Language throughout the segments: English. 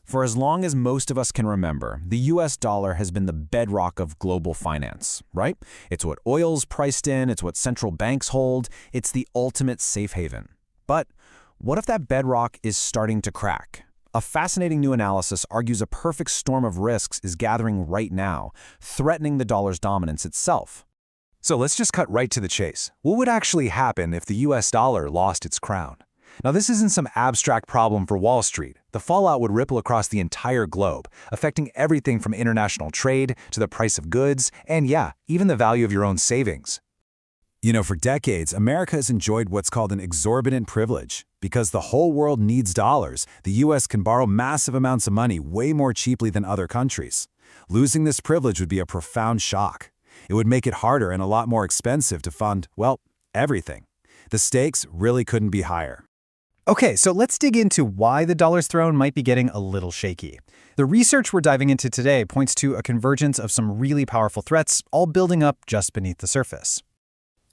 For as long as most of us can remember, the US dollar has been the bedrock of global finance, right? It's what oil's priced in, it's what central banks hold, it's the ultimate safe haven. But what if that bedrock is starting to crack? A fascinating new analysis argues a perfect storm of risks is gathering right now, threatening the dollar's dominance itself. So let's just cut right to the chase. What would actually happen if the US dollar lost its crown? Now, this isn't some abstract problem for Wall Street. The fallout would ripple across the entire globe, affecting everything from international trade to the price of goods, and yeah, even the value of your own savings. You know, for decades, America has enjoyed what's called an exorbitant privilege. Because the whole world needs dollars, the US can borrow massive amounts of money way more cheaply than other countries. Losing this privilege would be a profound shock. It would make it harder and a lot more expensive to fund, well, everything. The stakes really couldn't be higher. Okay, so let's dig into why the dollar's throne might be getting a little shaky. The research we're diving into today points to a convergence of some really powerful threats, all building up just beneath the surface.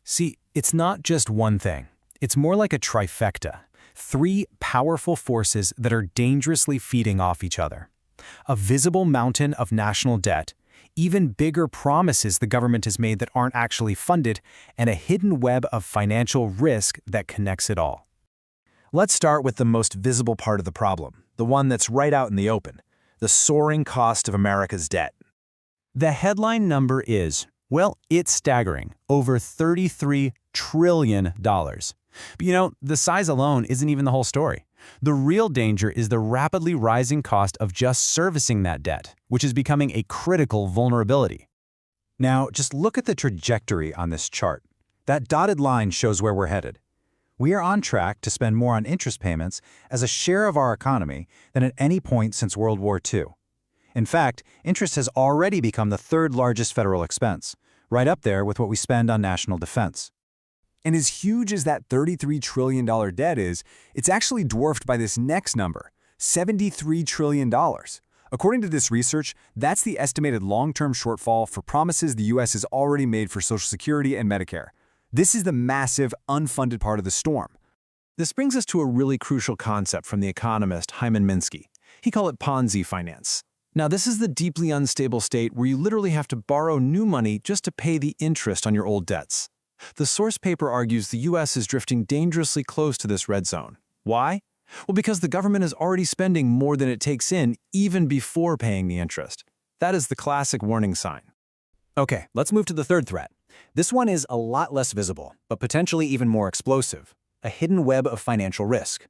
See, it's not just one thing. It's more like a trifecta. 3 powerful forces that are dangerously feeding off each other. A visible mountain of national debt, even bigger promises the government has made that aren't actually funded, and a hidden web of financial risk that connects it all. Let's start with the most visible part of the problem, the one that's right out in the open, the soaring cost of America's debt. The headline number is, well, it's staggering, over $33 trillion. But you know, the size alone isn't even the whole story. The real danger is the rapidly rising cost of just servicing that debt, which is becoming a critical vulnerability. Now, just look at the trajectory on this chart. That dotted line shows where we're headed. We are on track to spend more on interest payments as a share of our economy than at any point since World War II. In fact, interest has already become the 3rd largest federal expense, right up there with what we spend on national defense. And as huge as that $33 trillion debt is, it's actually dwarfed by this next number, $73 trillion. According to this research, that's the estimated long-term shortfall for promises the U.S. has already made for Social Security and Medicare. This is the massive, unfunded part of the storm. This brings us to a really crucial concept from the economist Hyman Minsky. He called it Ponzi finance. Now, this is the deeply unstable state where you literally have to borrow new money just to pay the interest on your old debts. The source paper argues the U.S. is drifting dangerously close to this red zone. Why? Well, because the government is already spending more than it takes in, even before paying the interest. That is the classic warning sign. Okay, let's move to the third threat. This one is a lot less visible, but potentially even more explosive. A hidden web of financial risk.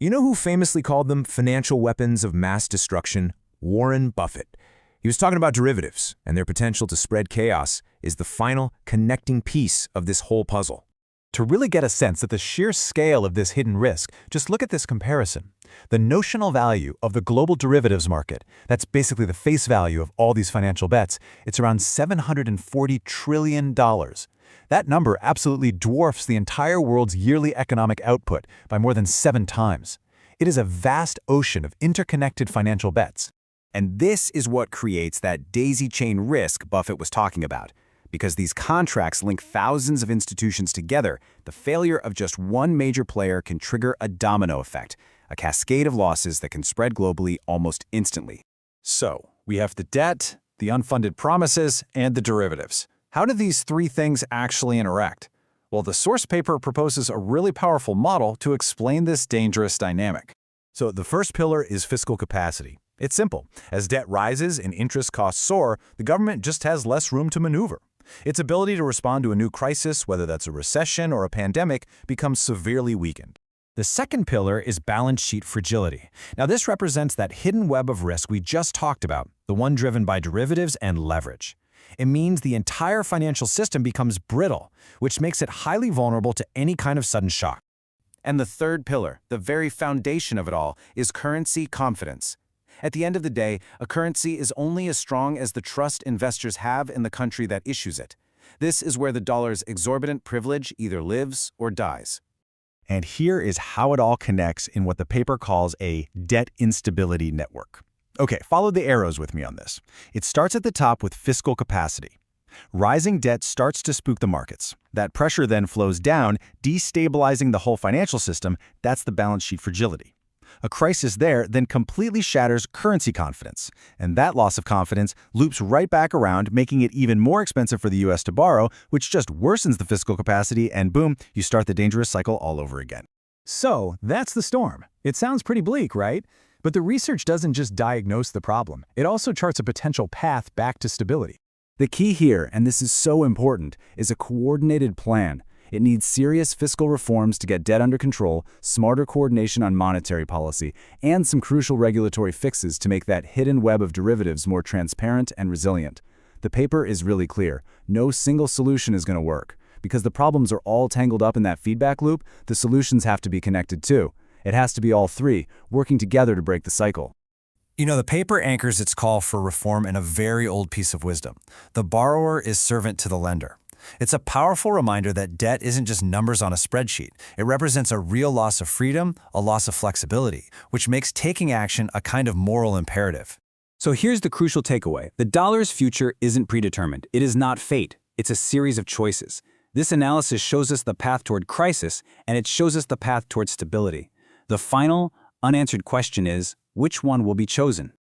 You know who famously called them financial weapons of mass destruction? Warren Buffett. He was talking about derivatives, and their potential to spread chaos is the final connecting piece of this whole puzzle. To really get a sense of the sheer scale of this hidden risk, just look at this comparison. The notional value of the global derivatives market, that's basically the face value of all these financial bets, it's around $740 trillion. That number absolutely dwarfs the entire world's yearly economic output by more than 7 times. It is a vast ocean of interconnected financial bets. And this is what creates that daisy chain risk Buffett was talking about. Because these contracts link thousands of institutions together, the failure of just one major player can trigger a domino effect, a cascade of losses that can spread globally almost instantly. So, we have the debt, the unfunded promises, and the derivatives. How do these 3 things actually interact? Well, the source paper proposes a really powerful model to explain this dangerous dynamic. So, the first pillar is fiscal capacity. It's simple. As debt rises and interest costs soar, the government just has less room to maneuver. Its ability to respond to a new crisis, whether that's a recession or a pandemic, becomes severely weakened. The second pillar is balance sheet fragility. Now, this represents that hidden web of risk we just talked about, the one driven by derivatives and leverage. It means the entire financial system becomes brittle, which makes it highly vulnerable to any kind of sudden shock. And the third pillar, the very foundation of it all, is currency confidence. At the end of the day, a currency is only as strong as the trust investors have in the country that issues it. This is where the dollar's exorbitant privilege either lives or dies. And here is how it all connects in what the paper calls a debt instability network. Okay, follow the arrows with me on this. It starts at the top with fiscal capacity. Rising debt starts to spook the markets. That pressure then flows down, destabilizing the whole financial system. That's the balance sheet fragility. A crisis there then completely shatters currency confidence. And that loss of confidence loops right back around, making it even more expensive for the US to borrow, which just worsens the fiscal capacity, and boom, you start the dangerous cycle all over again. So, that's the storm. It sounds pretty bleak, right? But the research doesn't just diagnose the problem. It also charts a potential path back to stability. The key here, and this is so important, is a coordinated plan. It needs serious fiscal reforms to get debt under control, smarter coordination on monetary policy, and some crucial regulatory fixes to make that hidden web of derivatives more transparent and resilient. The paper is really clear. No single solution is going to work. Because the problems are all tangled up in that feedback loop, the solutions have to be connected too. It has to be all three, working together to break the cycle. You know, the paper anchors its call for reform in a very old piece of wisdom. The borrower is servant to the lender. It's a powerful reminder that debt isn't just numbers on a spreadsheet. It represents a real loss of freedom, a loss of flexibility, which makes taking action a kind of moral imperative. So here's the crucial takeaway. The dollar's future isn't predetermined. It is not fate. It's a series of choices. This analysis shows us the path toward crisis, and it shows us the path toward stability. The final, unanswered question is, which one will be chosen?